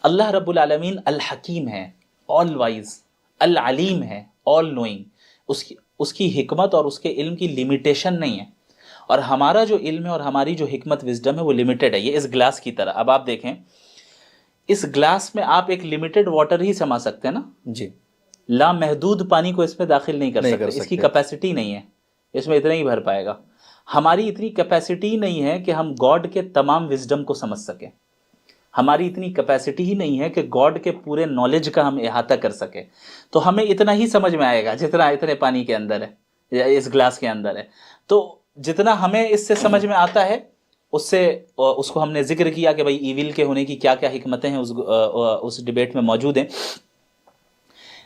اللہ رب العالمین الحکیم ہے، آل وائز، العلیم ہے، آل نوئنگ، اس کی حکمت اور اس کے علم کی لمیٹیشن نہیں ہے، اور ہمارا جو علم ہے اور ہماری جو حکمت وزڈم ہے وہ لمیٹڈ ہے. یہ اس گلاس کی طرح. اب آپ دیکھیں اس گلاس میں آپ ایک لمیٹڈ واٹر ہی سما سکتے ہیں نا جی، لامحدود پانی کو اس میں داخل نہیں کر سکتے، اس کی کیپیسٹی نہیں ہے، اس میں اتنا ہی بھر پائے گا. ہماری اتنی کیپیسٹی نہیں ہے کہ ہم گاڈ کے تمام وزڈم کو سمجھ سکیں، ہماری اتنی کیپیسٹی ہی نہیں ہے کہ گاڈ کے پورے نالج کا ہم احاطہ کر سکیں. تو ہمیں اتنا ہی سمجھ میں آئے گا جتنا اتنے پانی کے اندر ہے یا اس گلاس کے اندر ہے. تو جتنا ہمیں اس سے سمجھ میں آتا ہے اس کو ہم نے ذکر کیا کہ بھائی ایویل کے ہونے کی کیا کیا حکمتیں ہیں اس ڈیبیٹ میں موجود ہیں.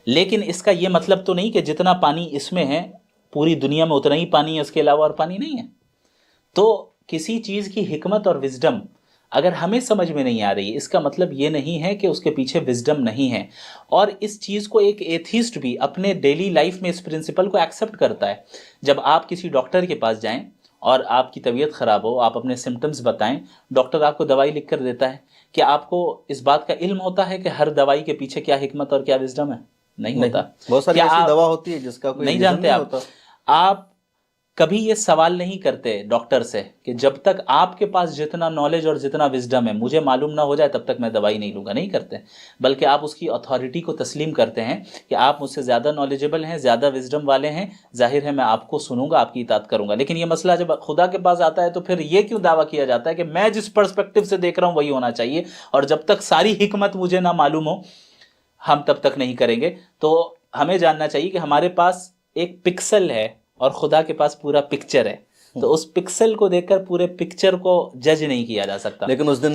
لیکن اس کا یہ مطلب تو نہیں کہ جتنا پانی اس میں ہے پوری دنیا میں اتنا ہی پانی ہے، اس کے علاوہ اور پانی نہیں ہے. تو کسی چیز کی حکمت اور وزڈم اگر ہمیں سمجھ میں نہیں آ رہی، اس کا مطلب یہ نہیں ہے کہ اس کے پیچھے وزڈم نہیں ہے. اور اس چیز کو ایک ایتھیسٹ بھی اپنے ڈیلی لائف میں اس پرنسپل کو ایکسیپٹ کرتا ہے. جب آپ کسی ڈاکٹر کے پاس جائیں اور آپ کی طبیعت خراب ہو، آپ اپنے سمٹمز بتائیں، ڈاکٹر آپ کو دوائی لکھ کر دیتا ہے. کیا آپ کو اس بات کا علم ہوتا ہے کہ ہر دوائی کے پیچھے کیا حکمت اور کیا وزڈم ہے؟ نہیں ہوتا. بہت ساری کیا ایسی آپ دوا ہوتی ہے جس کا کوئی نہیں ریزن جانتے؟ نہیں ہوتا. آپ کبھی یہ سوال نہیں کرتے ڈاکٹر سے کہ جب تک آپ کے پاس جتنا نالج اور جتنا وزڈم ہے مجھے معلوم نہ ہو جائے تب تک میں دوائی نہیں لوں گا. نہیں کرتے، بلکہ آپ اس کی اتھارٹی کو تسلیم کرتے ہیں کہ آپ مجھ سے زیادہ نالجبل ہیں، زیادہ وزڈم والے ہیں، ظاہر ہے میں آپ کو سنوں گا، آپ کی اطاعت کروں گا. لیکن یہ مسئلہ جب خدا کے پاس آتا ہے تو پھر یہ کیوں دعویٰ کیا جاتا ہے کہ میں جس پرسپیکٹو سے دیکھ رہا ہوں وہی ہونا چاہیے، اور جب تک ساری حکمت مجھے نہ معلوم ہو ہم تب تک نہیں کریں گے. تو ہمیں جاننا چاہیے کہ ہمارے پاس ایک پکسل ہے اور خدا کے پاس پورا پکچر ہے. تو اس پکسل کو دیکھ کر پورے پکچر کو جج نہیں کیا جا سکتا. لیکن اس دن